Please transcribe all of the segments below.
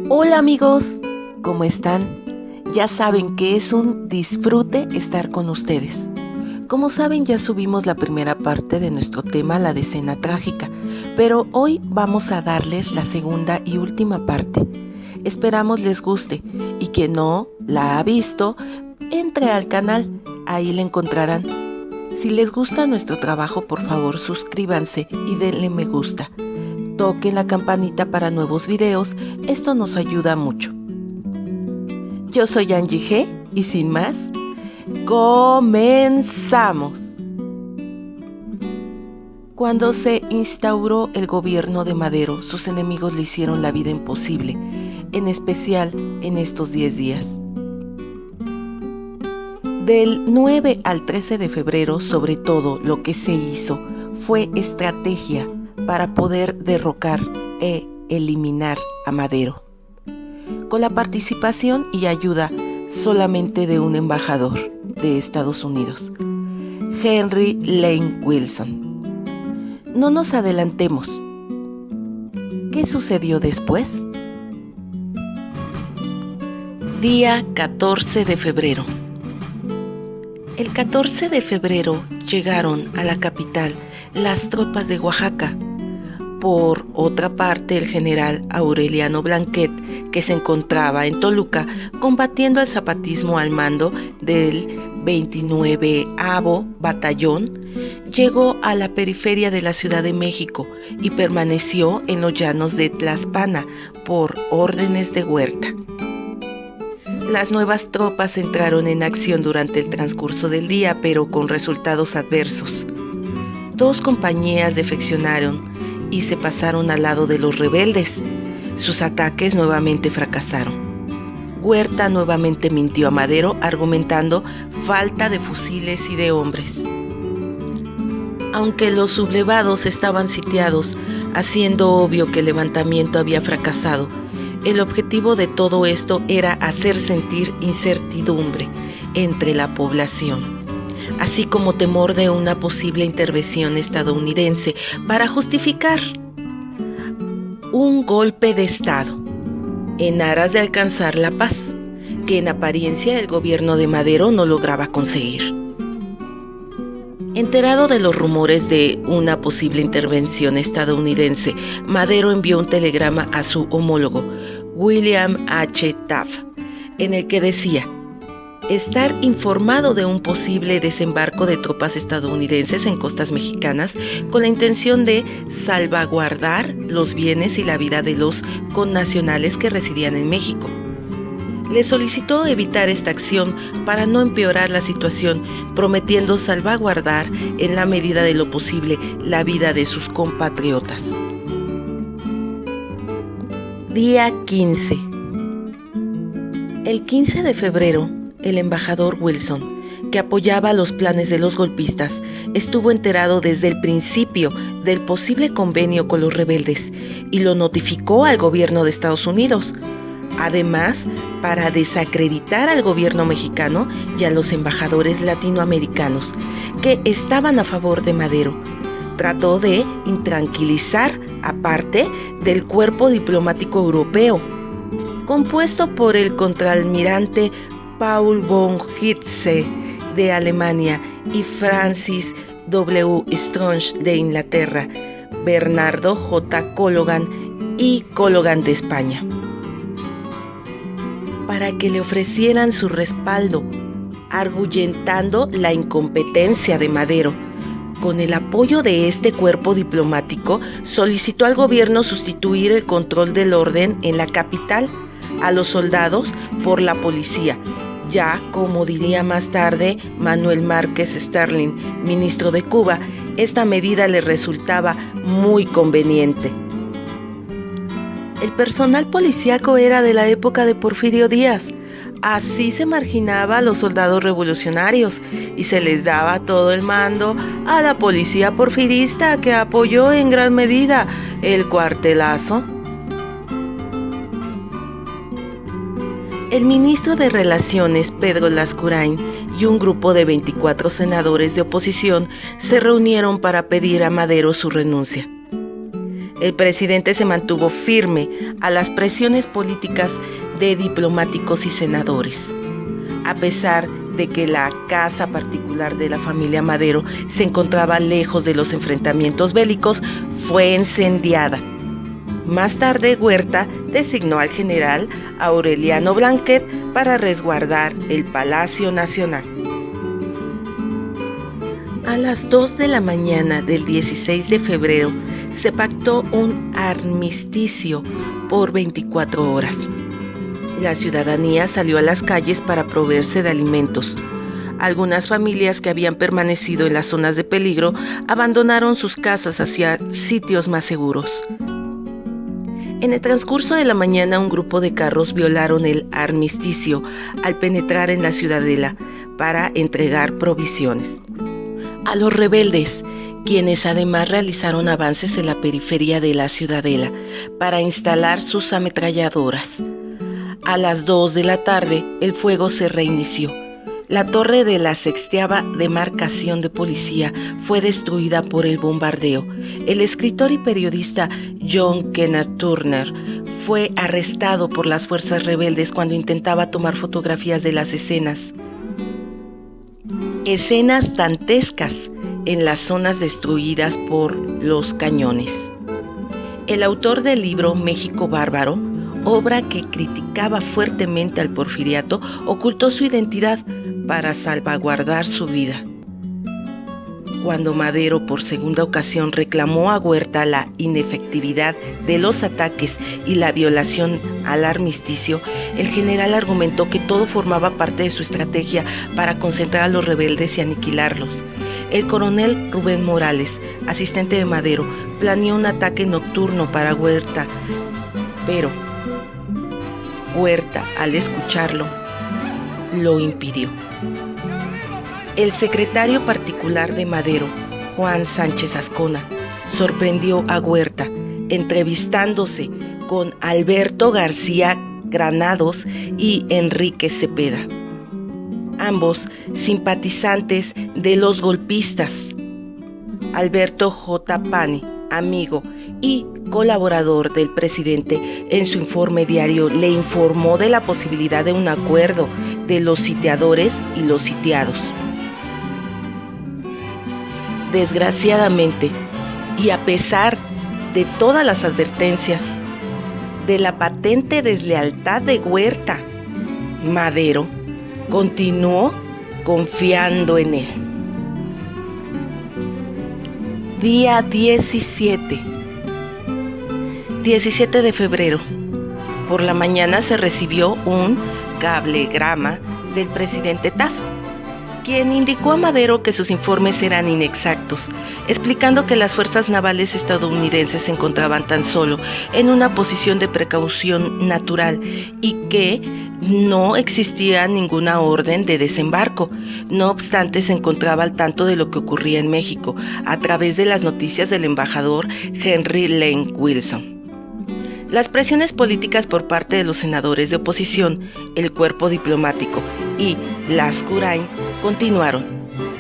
Hola amigos, ¿cómo están? Ya saben que es un disfrute estar con ustedes. Como saben, ya subimos la primera parte de nuestro tema, la decena trágica, pero hoy vamos a darles la segunda y última parte. Esperamos les guste y quien no la ha visto, entre al canal, ahí la encontrarán. Si les gusta nuestro trabajo, por favor suscríbanse y denle me gusta. Toquen la campanita para nuevos videos, esto nos ayuda mucho. Yo soy Angie G y sin más, comenzamos. Cuando se instauró el gobierno de Madero, sus enemigos le hicieron la vida imposible, en especial en estos 10 días. Del 9 al 13 de febrero, sobre todo, lo que se hizo fue estrategia para poder derrocar e eliminar a Madero, con la participación y ayuda solamente de un embajador de Estados Unidos, Henry Lane Wilson. No nos adelantemos. ¿Qué sucedió después? Día 14 de febrero. El 14 de febrero llegaron a la capital las tropas de Oaxaca. Por otra parte, el general Aureliano Blanquet, que se encontraba en Toluca combatiendo al zapatismo al mando del 29º Batallón, llegó a la periferia de la Ciudad de México y permaneció en los llanos de Tlaxpana por órdenes de Huerta. Las nuevas tropas entraron en acción durante el transcurso del día, pero con resultados adversos. 2 compañías defeccionaron y se pasaron al lado de los rebeldes. Sus ataques nuevamente fracasaron. Huerta nuevamente mintió a Madero argumentando falta de fusiles y de hombres. Aunque los sublevados estaban sitiados, haciendo obvio que el levantamiento había fracasado, el objetivo de todo esto era hacer sentir incertidumbre entre la población, así como temor de una posible intervención estadounidense para justificar un golpe de Estado en aras de alcanzar la paz, que en apariencia el gobierno de Madero no lograba conseguir. Enterado de los rumores de una posible intervención estadounidense, Madero envió un telegrama a su homólogo, William H. Taft, en el que decía estar informado de un posible desembarco de tropas estadounidenses en costas mexicanas con la intención de salvaguardar los bienes y la vida de los connacionales que residían en México. Le solicitó evitar esta acción para no empeorar la situación, prometiendo salvaguardar en la medida de lo posible la vida de sus compatriotas. Día 15. El 15 de febrero, el embajador Wilson, que apoyaba los planes de los golpistas, estuvo enterado desde el principio del posible convenio con los rebeldes y lo notificó al gobierno de Estados Unidos. Además, para desacreditar al gobierno mexicano y a los embajadores latinoamericanos que estaban a favor de Madero, trató de intranquilizar a parte del cuerpo diplomático europeo, compuesto por el contraalmirante Paul von Hitze de Alemania y Francis W. Stronge de Inglaterra, Bernardo J. Collogan y Collogan de España, para que le ofrecieran su respaldo, arguyentando la incompetencia de Madero. Con el apoyo de este cuerpo diplomático, solicitó al gobierno sustituir el control del orden en la capital a los soldados por la policía, ya como diría más tarde Manuel Márquez Sterling, ministro de Cuba, esta medida le resultaba muy conveniente. El personal policíaco era de la época de Porfirio Díaz. Así se marginaba a los soldados revolucionarios y se les daba todo el mando a la policía porfirista, que apoyó en gran medida el cuartelazo. El ministro de Relaciones, Pedro Lascurain, y un grupo de 24 senadores de oposición se reunieron para pedir a Madero su renuncia. el presidente se mantuvo firme a las presiones políticas de diplomáticos y senadores. A pesar de que la casa particular de la familia Madero se encontraba lejos de los enfrentamientos bélicos, fue incendiada. Más tarde, Huerta designó al general Aureliano Blanquet para resguardar el Palacio Nacional. A las 2 de la mañana del 16 de febrero se pactó un armisticio por 24 horas. La ciudadanía salió a las calles para proveerse de alimentos. Algunas familias que habían permanecido en las zonas de peligro abandonaron sus casas hacia sitios más seguros. En el transcurso de la mañana, un grupo de carros violaron el armisticio al penetrar en la ciudadela para entregar provisiones a los rebeldes, quienes además realizaron avances en la periferia de la ciudadela para instalar sus ametralladoras. A las 2 de la tarde, el fuego se reinició. La torre de la 60ª demarcación de policía fue destruida por el bombardeo. El escritor y periodista John Kenneth Turner fue arrestado por las fuerzas rebeldes cuando intentaba tomar fotografías de las escenas. Escenas dantescas en las zonas destruidas por los cañones. El autor del libro México Bárbaro, obra que criticaba fuertemente al porfiriato, ocultó su identidad para salvaguardar su vida. Cuando Madero por segunda ocasión reclamó a Huerta la inefectividad de los ataques y la violación al armisticio, el general argumentó que todo formaba parte de su estrategia para concentrar a los rebeldes y aniquilarlos. El coronel Rubén Morales, asistente de Madero, planeó un ataque nocturno para Huerta, pero Huerta, al escucharlo, lo impidió. El secretario particular de Madero, Juan Sánchez Azcona, sorprendió a Huerta entrevistándose con Alberto García Granados y Enrique Cepeda, ambos simpatizantes de los golpistas. Alberto J. Pani, amigo y colaborador del presidente, en su informe diario le informó de la posibilidad de un acuerdo de los sitiadores y los sitiados. Desgraciadamente, y a pesar de todas las advertencias, de la patente deslealtad de Huerta, Madero continuó confiando en él. Día 17 de febrero. Por la mañana se recibió un cablegrama del presidente Taft, quien indicó a Madero que sus informes eran inexactos, explicando que las fuerzas navales estadounidenses se encontraban tan solo en una posición de precaución natural y que no existía ninguna orden de desembarco. No obstante, se encontraba al tanto de lo que ocurría en México a través de las noticias del embajador Henry Lane Wilson. Las presiones políticas por parte de los senadores de oposición, el cuerpo diplomático y Lascurain continuaron,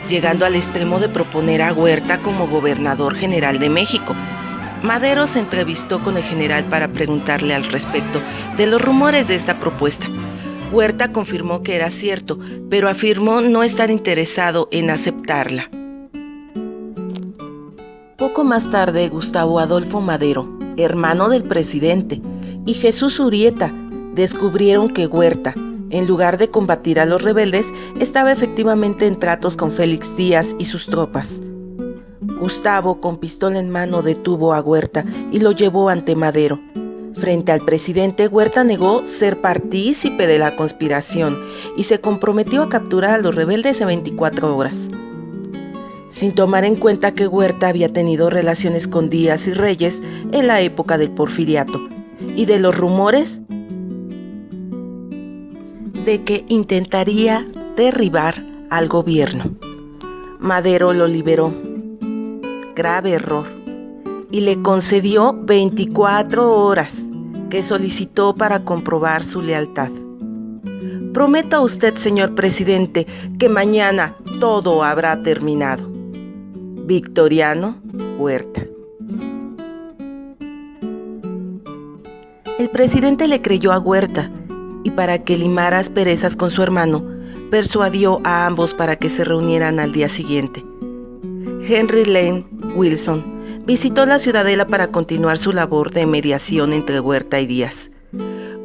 llegando al extremo de proponer a Huerta como gobernador general de México. Madero se entrevistó con el general para preguntarle al respecto de los rumores de esta propuesta. Huerta confirmó que era cierto, pero afirmó no estar interesado en aceptarla. Poco más tarde, Gustavo Adolfo Madero, hermano del presidente, y Jesús Urrieta descubrieron que Huerta, en lugar de combatir a los rebeldes, estaba efectivamente en tratos con Félix Díaz y sus tropas. Gustavo, con pistola en mano, detuvo a Huerta y lo llevó ante Madero. Frente al presidente, Huerta negó ser partícipe de la conspiración y se comprometió a capturar a los rebeldes en 24 horas. Sin tomar en cuenta que Huerta había tenido relaciones con Díaz y Reyes en la época del porfiriato, y de los rumores de que intentaría derribar al gobierno. Madero lo liberó, grave error, y le concedió 24 horas que solicitó para comprobar su lealtad. Prometo a usted, señor presidente, que mañana todo habrá terminado. Victoriano Huerta. El presidente le creyó a Huerta y para que limara asperezas con su hermano, persuadió a ambos para que se reunieran al día siguiente. Henry Lane Wilson visitó la Ciudadela para continuar su labor de mediación entre Huerta y Díaz.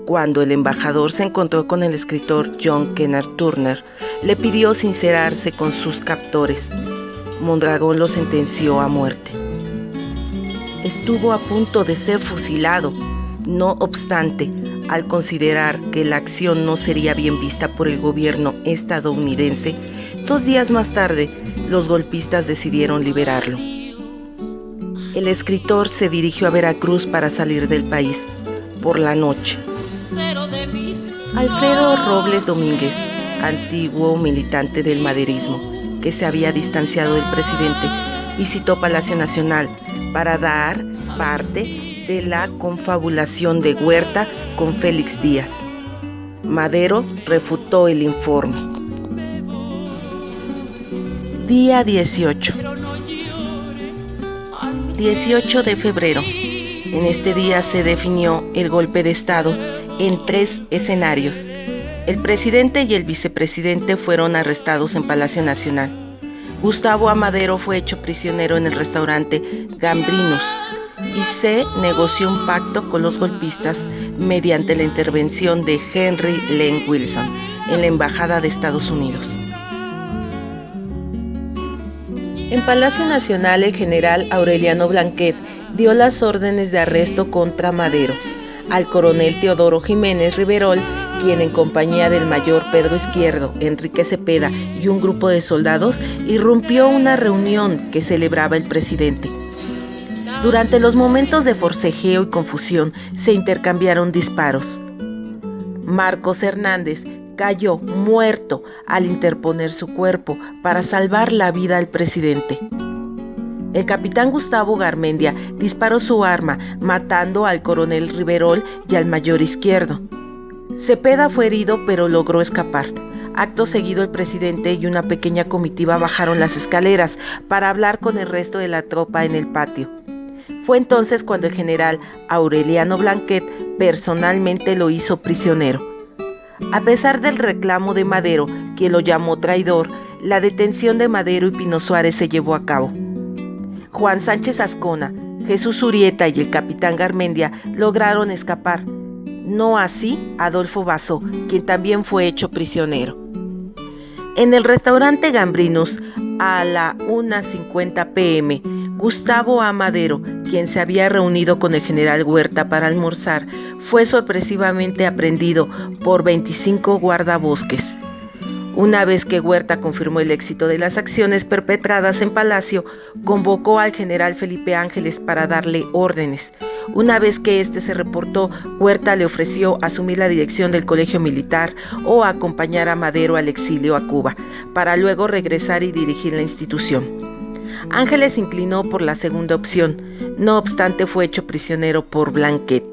Cuando el embajador se encontró con el escritor John Kenneth Turner, le pidió sincerarse con sus captores. Mondragón lo sentenció a muerte. Estuvo a punto de ser fusilado. No obstante, al considerar que la acción no sería bien vista por el gobierno estadounidense, 2 días más tarde, los golpistas decidieron liberarlo. El escritor se dirigió a Veracruz para salir del país, por la noche. Alfredo Robles Domínguez, antiguo militante del maderismo, que se había distanciado del presidente, visitó Palacio Nacional para dar parte de la confabulación de Huerta con Félix Díaz. Madero refutó el informe. Día 18 de febrero. En este día se definió el golpe de Estado en 3 escenarios. El presidente y el vicepresidente fueron arrestados en Palacio Nacional. Gustavo Amadero fue hecho prisionero en el restaurante Gambrinus y se negoció un pacto con los golpistas mediante la intervención de Henry Lane Wilson en la Embajada de Estados Unidos. En Palacio Nacional, el general Aureliano Blanquet dio las órdenes de arresto contra Madero al coronel Teodoro Jiménez Riverol, quien en compañía del mayor Pedro Izquierdo, Enrique Cepeda y un grupo de soldados irrumpió una reunión que celebraba el presidente. Durante los momentos de forcejeo y confusión se intercambiaron disparos. Marcos Hernández cayó muerto al interponer su cuerpo para salvar la vida al presidente. El capitán Gustavo Garmendia disparó su arma, matando al coronel Riverol y al mayor Izquierdo. Cepeda fue herido, pero logró escapar. Acto seguido, el presidente y una pequeña comitiva bajaron las escaleras para hablar con el resto de la tropa en el patio. Fue entonces cuando el general Aureliano Blanquet personalmente lo hizo prisionero. A pesar del reclamo de Madero, quien lo llamó traidor, la detención de Madero y Pino Suárez se llevó a cabo. Juan Sánchez Azcona, Jesús Urrieta y el capitán Garmendia lograron escapar. No así Adolfo Basso, quien también fue hecho prisionero. En el restaurante Gambrinus, a la 1:50 p.m., Gustavo A. Madero, quien se había reunido con el general Huerta para almorzar, fue sorpresivamente aprehendido por 25 guardabosques. Una vez que Huerta confirmó el éxito de las acciones perpetradas en Palacio, convocó al general Felipe Ángeles para darle órdenes. Una vez que éste se reportó, Huerta le ofreció asumir la dirección del colegio militar o acompañar a Madero al exilio a Cuba, para luego regresar y dirigir la institución. Ángeles se inclinó por la segunda opción, no obstante fue hecho prisionero por Blanquet.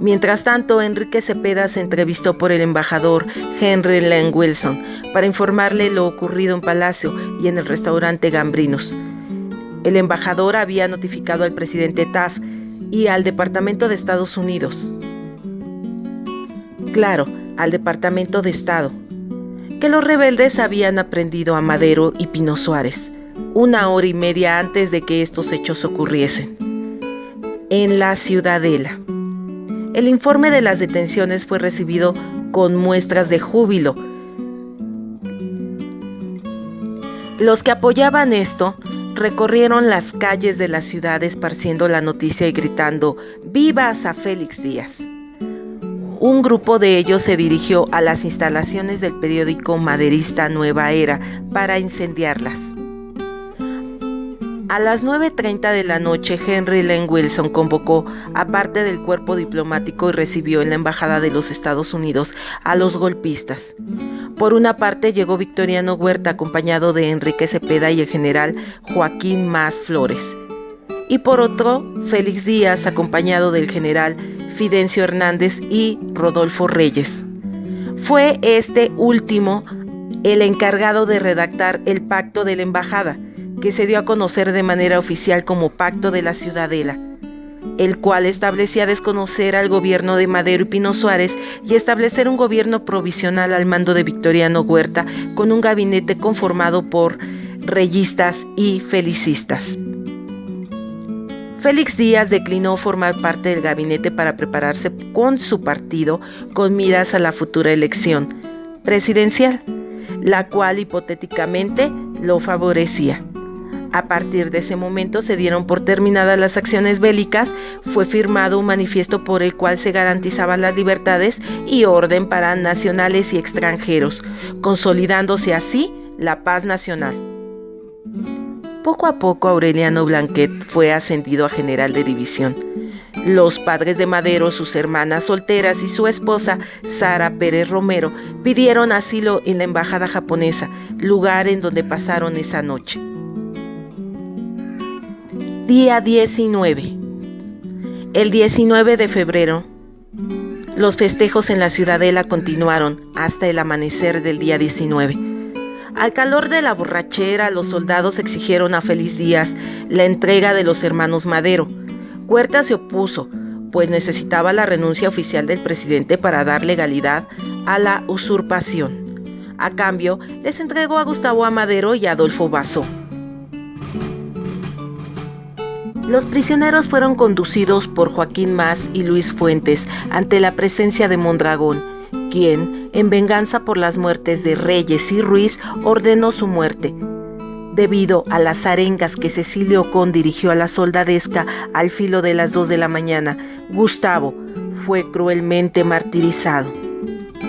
Mientras tanto, Enrique Cepeda se entrevistó por el embajador Henry Lane Wilson para informarle lo ocurrido en Palacio y en el restaurante Gambrinus. El embajador había notificado al presidente Taft y al Departamento de Estados Unidos. Claro, al Departamento de Estado, que los rebeldes habían aprehendido a Madero y Pino Suárez 1 hora y media antes de que estos hechos ocurriesen. En la Ciudadela. El informe de las detenciones fue recibido con muestras de júbilo. Los que apoyaban esto recorrieron las calles de la ciudad esparciendo la noticia y gritando ¡Vivas a Félix Díaz! Un grupo de ellos se dirigió a las instalaciones del periódico maderista Nueva Era para incendiarlas. A las 9:30 de la noche, Henry Lane Wilson convocó a parte del cuerpo diplomático y recibió en la Embajada de los Estados Unidos a los golpistas. Por una parte llegó Victoriano Huerta acompañado de Enrique Cepeda y el general Joaquín Mas Flores. Y por otro, Félix Díaz acompañado del general Fidencio Hernández y Rodolfo Reyes. Fue este último el encargado de redactar el pacto de la embajada, que se dio a conocer de manera oficial como Pacto de la Ciudadela. el cual establecía desconocer al gobierno de Madero y Pino Suárez y establecer un gobierno provisional al mando de Victoriano Huerta con un gabinete conformado por reyistas y felicistas. Félix Díaz declinó formar parte del gabinete para prepararse con su partido con miras a la futura elección presidencial, la cual hipotéticamente lo favorecía. A partir de ese momento se dieron por terminadas las acciones bélicas, fue firmado un manifiesto por el cual se garantizaban las libertades y orden para nacionales y extranjeros, consolidándose así la paz nacional. Poco a poco Aureliano Blanquet fue ascendido a general de división. Los padres de Madero, sus hermanas solteras y su esposa, Sara Pérez Romero, pidieron asilo en la embajada japonesa, lugar en donde pasaron esa noche. Día 19. El 19 de febrero, los festejos en la Ciudadela continuaron hasta el amanecer del día 19. Al calor de la borrachera, los soldados exigieron a Félix Díaz la entrega de los hermanos Madero. Huerta se opuso, pues necesitaba la renuncia oficial del presidente para dar legalidad a la usurpación. A cambio, les entregó a Gustavo Amadero y a Adolfo Basó. Los prisioneros fueron conducidos por Joaquín Mas y Luis Fuentes ante la presencia de Mondragón, quien, en venganza por las muertes de Reyes y Ruiz, ordenó su muerte. Debido a las arengas que Cecilio Ocón dirigió a la soldadesca al filo de las 2 de la mañana, Gustavo fue cruelmente martirizado.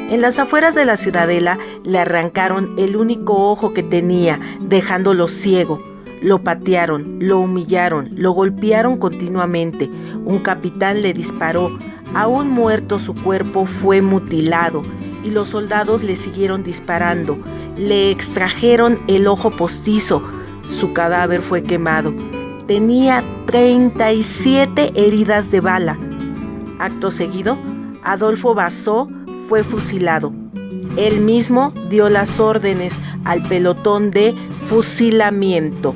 En las afueras de la Ciudadela le arrancaron el único ojo que tenía, dejándolo ciego. Lo patearon, lo humillaron, lo golpearon continuamente. Un capitán le disparó. Aún muerto, su cuerpo fue mutilado y los soldados le siguieron disparando. Le extrajeron el ojo postizo. Su cadáver fue quemado. Tenía 37 heridas de bala. Acto seguido, Adolfo Basó fue fusilado. Él mismo dio las órdenes al pelotón de fusilamiento.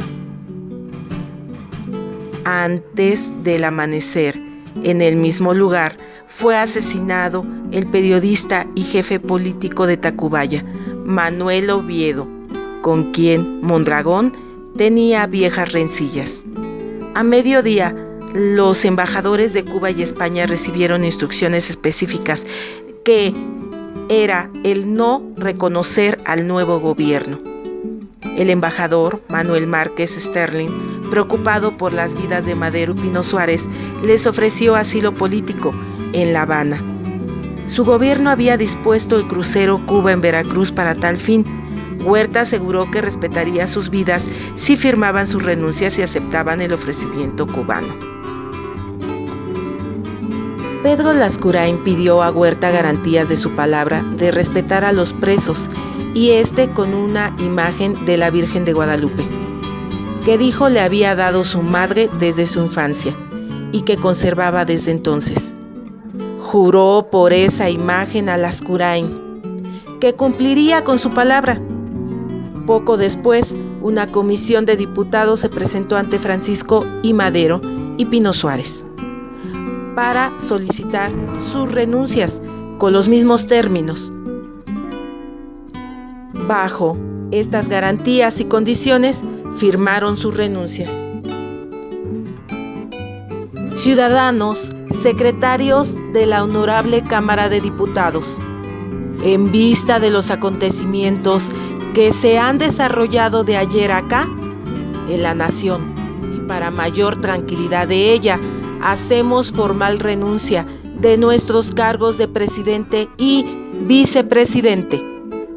Antes del amanecer, en el mismo lugar, fue asesinado el periodista y jefe político de Tacubaya, Manuel Oviedo, con quien Mondragón tenía viejas rencillas. A mediodía, los embajadores de Cuba y España recibieron instrucciones específicas que era el no reconocer al nuevo gobierno. El embajador Manuel Márquez Sterling, preocupado por las vidas de Madero y Pino Suárez, les ofreció asilo político en La Habana. Su gobierno había dispuesto el crucero Cuba en Veracruz para tal fin. Huerta aseguró que respetaría sus vidas si firmaban sus renuncias y aceptaban el ofrecimiento cubano. Pedro Lascurain pidió a Huerta garantías de su palabra de respetar a los presos, y con una imagen de la Virgen de Guadalupe, que dijo le había dado su madre desde su infancia y que conservaba desde entonces. Juró por esa imagen a Lascurain que cumpliría con su palabra. Poco después, una comisión de diputados se presentó ante Francisco I. Madero y Pino Suárez para solicitar sus renuncias con los mismos términos. Bajo estas garantías y condiciones, firmaron sus renuncias. Ciudadanos, secretarios de la Honorable Cámara de Diputados, en vista de los acontecimientos que se han desarrollado de ayer acá en la nación y para mayor tranquilidad de ella, hacemos formal renuncia de nuestros cargos de presidente y vicepresidente,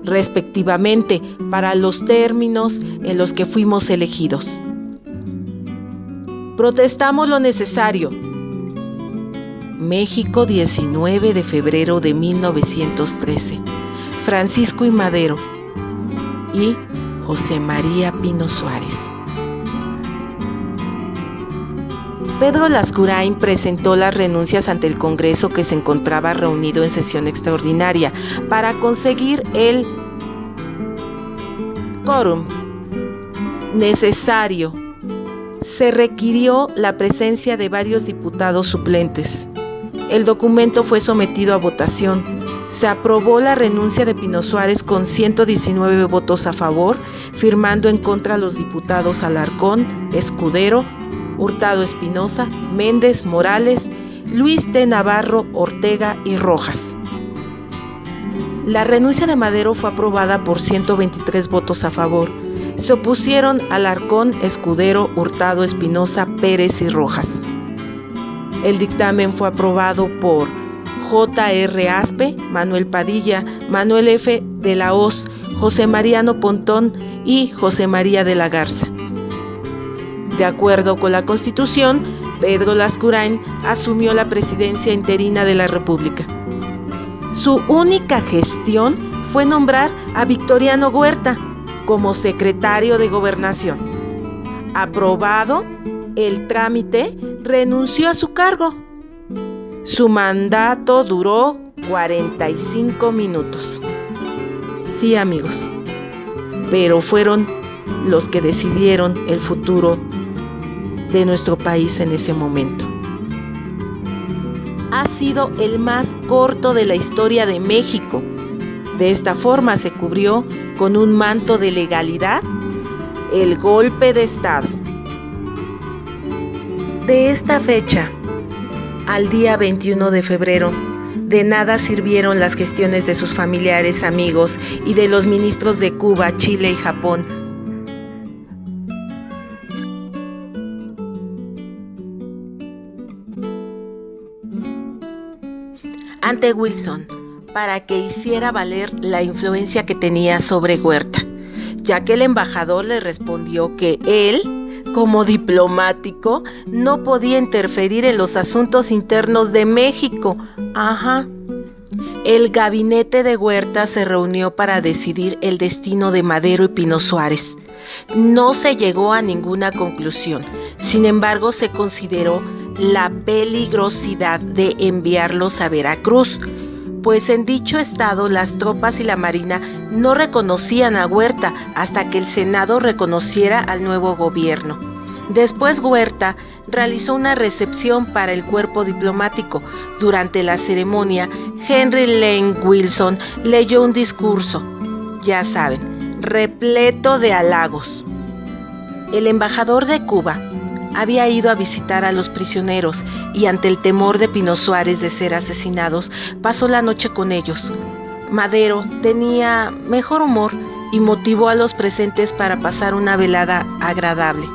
respectivamente, para los términos en los que fuimos elegidos. Protestamos lo necesario. México, 19 de febrero de 1913. Francisco I. Madero y José María Pino Suárez. Pedro Lascurain presentó las renuncias ante el Congreso, que se encontraba reunido en sesión extraordinaria para conseguir el quórum necesario. se requirió la presencia de varios diputados suplentes. El documento fue sometido a votación. Se aprobó la renuncia de Pino Suárez con 119 votos a favor, firmando en contra los diputados Alarcón, Escudero, Hurtado Espinosa, Méndez, Morales, Luis de Navarro, Ortega y Rojas. La renuncia de Madero fue aprobada por 123 votos a favor. Se opusieron Alarcón, Escudero, Hurtado Espinosa, Pérez y Rojas. El dictamen fue aprobado por J.R. Aspe, Manuel Padilla, Manuel F. de la Hoz, José Mariano Pontón y José María de la Garza. De acuerdo con la Constitución, Pedro Lascurain asumió la presidencia interina de la República. Su única gestión fue nombrar a Victoriano Huerta como secretario de Gobernación. Aprobado el trámite, renunció a su cargo. Su mandato duró 45 minutos. Sí, amigos, pero fueron los que decidieron el futuro de nuestro país en ese momento. Ha sido el más corto de la historia de México. De esta forma se cubrió con un manto de legalidad el golpe de Estado. De esta fecha al día 21 de febrero, de nada sirvieron las gestiones de sus familiares, amigos y de los ministros de Cuba, Chile y Japón. Ante Wilson, para que hiciera valer la influencia que tenía sobre Huerta, ya que el embajador le respondió que él, como diplomático, no podía interferir en los asuntos internos de México. El gabinete de Huerta se reunió para decidir el destino de Madero y Pino Suárez. No se llegó a ninguna conclusión. Sin embargo, se consideró la peligrosidad de enviarlos a Veracruz, pues en dicho estado las tropas y la marina no reconocían a Huerta hasta que el Senado reconociera al nuevo gobierno. Después Huerta realizó una recepción para el cuerpo diplomático. Durante la ceremonia, Henry Lane Wilson leyó un discurso, ya saben, repleto de halagos. El embajador de Cuba había ido a visitar a los prisioneros y ante el temor de Pino Suárez de ser asesinados, pasó la noche con ellos. Madero tenía mejor humor y motivó a los presentes para pasar una velada agradable.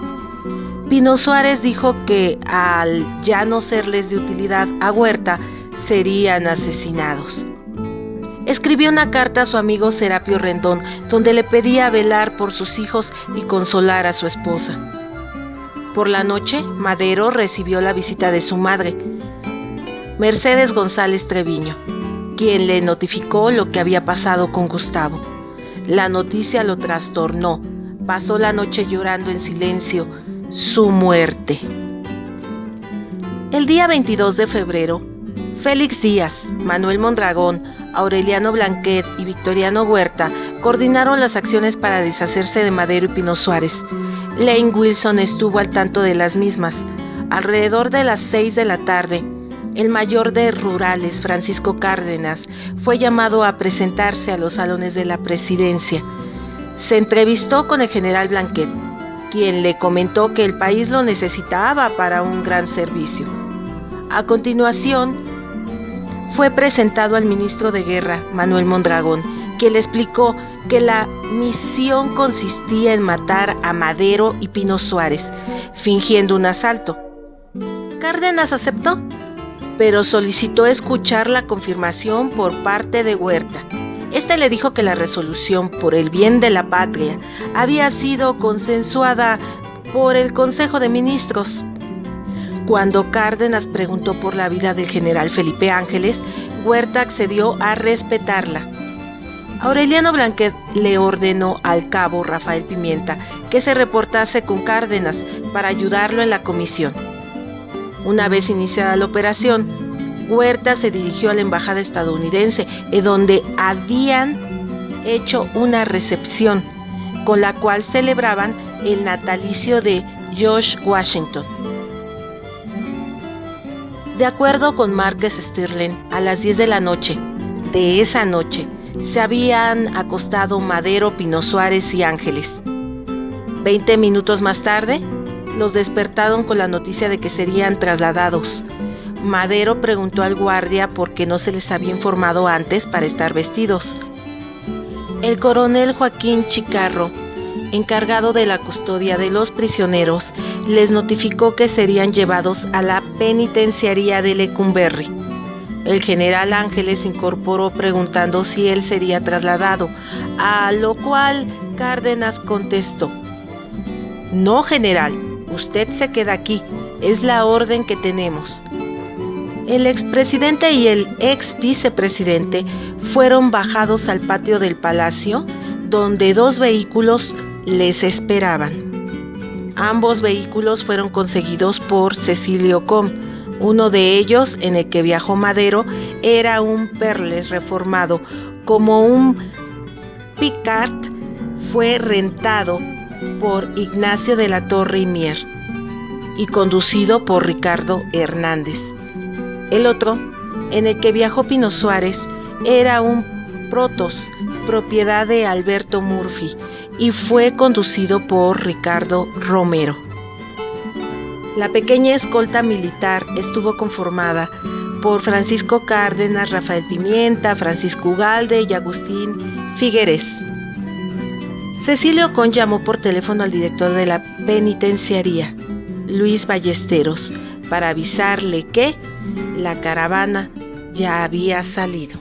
Pino Suárez dijo que al ya no serles de utilidad a Huerta, serían asesinados. Escribió una carta a su amigo Serapio Rendón, donde le pedía velar por sus hijos y consolar a su esposa. Por la noche, Madero recibió la visita de su madre, Mercedes González Treviño, quien le notificó lo que había pasado con Gustavo. La noticia lo trastornó. Pasó la noche llorando en silencio su muerte. El día 22 de febrero, Félix Díaz, Manuel Mondragón, Aureliano Blanquet y Victoriano Huerta coordinaron las acciones para deshacerse de Madero y Pino Suárez. Lane Wilson estuvo al tanto de las mismas. Alrededor de las 6 de la tarde, el mayor de rurales, Francisco Cárdenas, fue llamado a presentarse a los salones de la presidencia. Se entrevistó con el general Blanquet, quien le comentó que el país lo necesitaba para un gran servicio. A continuación, fue presentado al ministro de Guerra, Manuel Mondragón, quien le explicó que la misión consistía en matar a Madero y Pino Suárez, fingiendo un asalto. Cárdenas aceptó, pero solicitó escuchar la confirmación por parte de Huerta. Este le dijo que la resolución por el bien de la patria había sido consensuada por el Consejo de Ministros. Cuando Cárdenas preguntó por la vida del general Felipe Ángeles, Huerta accedió a respetarla. Aureliano Blanquet le ordenó al cabo Rafael Pimienta que se reportase con Cárdenas para ayudarlo en la comisión. Una vez iniciada la operación, Huerta se dirigió a la embajada estadounidense, en donde habían hecho una recepción con la cual celebraban el natalicio de George Washington. De acuerdo con Marcus Stirling, a las 10 de la noche de esa noche se habían acostado Madero, Pino Suárez y Ángeles. 20 minutos más tarde, los despertaron con la noticia de que serían trasladados. Madero preguntó al guardia por qué no se les había informado antes para estar vestidos. El coronel Joaquín Chicarro, encargado de la custodia de los prisioneros, les notificó que serían llevados a la penitenciaría de Lecumberri. El general Ángeles incorporó preguntando si él sería trasladado, a lo cual Cárdenas contestó: «No, general, usted se queda aquí, es la orden que tenemos». El expresidente y el ex vicepresidente fueron bajados al patio del palacio, donde 2 vehículos les esperaban. Ambos vehículos fueron conseguidos por Cecilio Com. Uno de ellos, en el que viajó Madero, era un Perles reformado. Como un Picard, fue rentado por Ignacio de la Torre y Mier y conducido por Ricardo Hernández. El otro, en el que viajó Pino Suárez, era un Protos, propiedad de Alberto Murphy, y fue conducido por Ricardo Romero. La pequeña escolta militar estuvo conformada por Francisco Cárdenas, Rafael Pimienta, Francisco Ugalde y Agustín Figueres. Cecilio Con llamó por teléfono al director de la penitenciaría, Luis Ballesteros, para avisarle que la caravana ya había salido.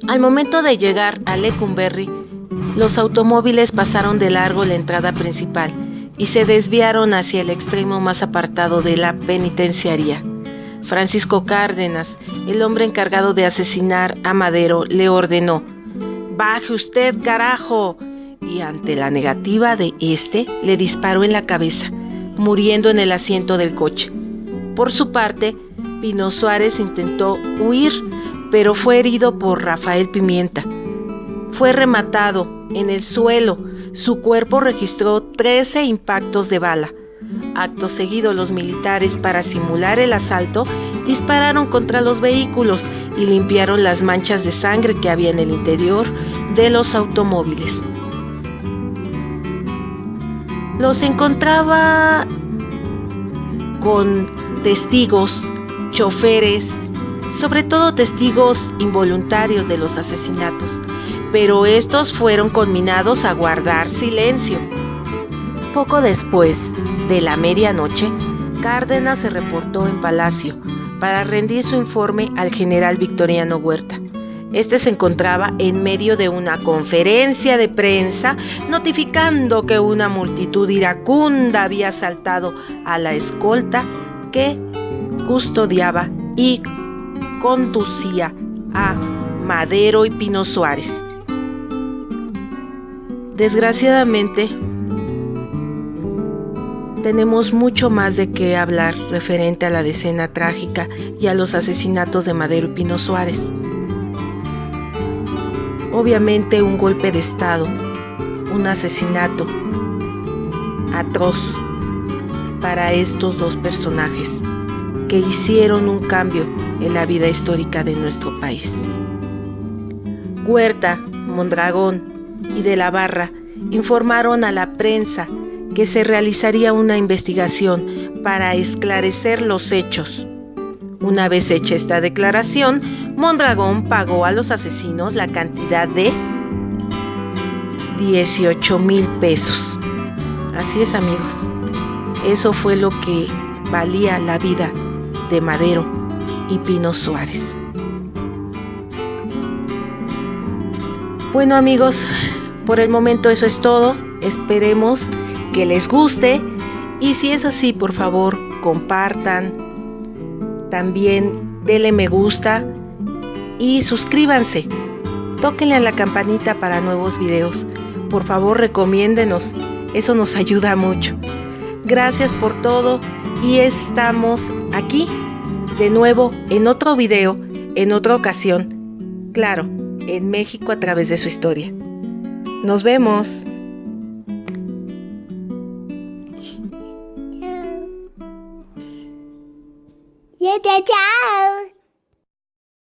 Al momento de llegar a Lecumberri, los automóviles pasaron de largo la entrada principal y se desviaron hacia el extremo más apartado de la penitenciaría. Francisco Cárdenas, el hombre encargado de asesinar a Madero, le ordenó: «¡Baje usted, carajo!», y ante la negativa de este, le disparó en la cabeza, muriendo en el asiento del coche. Por su parte, Pino Suárez intentó huir, pero fue herido por Rafael Pimienta. Fue rematado en el suelo. Su cuerpo registró 13 impactos de bala. Acto seguido, los militares, para simular el asalto, dispararon contra los vehículos y limpiaron las manchas de sangre que había en el interior de los automóviles. Los encontraba con testigos, choferes, sobre todo testigos involuntarios de los asesinatos, pero estos fueron conminados a guardar silencio. Poco después de la medianoche, Cárdenas se reportó en Palacio para rendir su informe al general Victoriano Huerta. Este se encontraba en medio de una conferencia de prensa notificando que una multitud iracunda había asaltado a la escolta que custodiaba y conducía a Madero y Pino Suárez. Desgraciadamente, tenemos mucho más de qué hablar referente a la decena trágica y a los asesinatos de Madero y Pino Suárez. Obviamente un golpe de estado, un asesinato atroz para estos 2 personajes que hicieron un cambio en la vida histórica de nuestro país. Huerta, Mondragón y de la Barra informaron a la prensa que se realizaría una investigación para esclarecer los hechos. Una vez hecha esta declaración, Mondragón pagó a los asesinos la cantidad de 18,000 pesos. Así es, amigos. Eso fue lo que valía la vida de Madero y Pino Suárez. Bueno, amigos, por el momento eso es todo. Esperemos que les guste, y si es así, por favor, compartan, también denle me gusta y suscríbanse, tóquenle a la campanita para nuevos videos. Por favor, recomiéndenos, eso nos ayuda mucho. Gracias por todo y estamos aquí de nuevo en otro video, en otra ocasión, claro, en México a través de su historia. Nos vemos. Chao.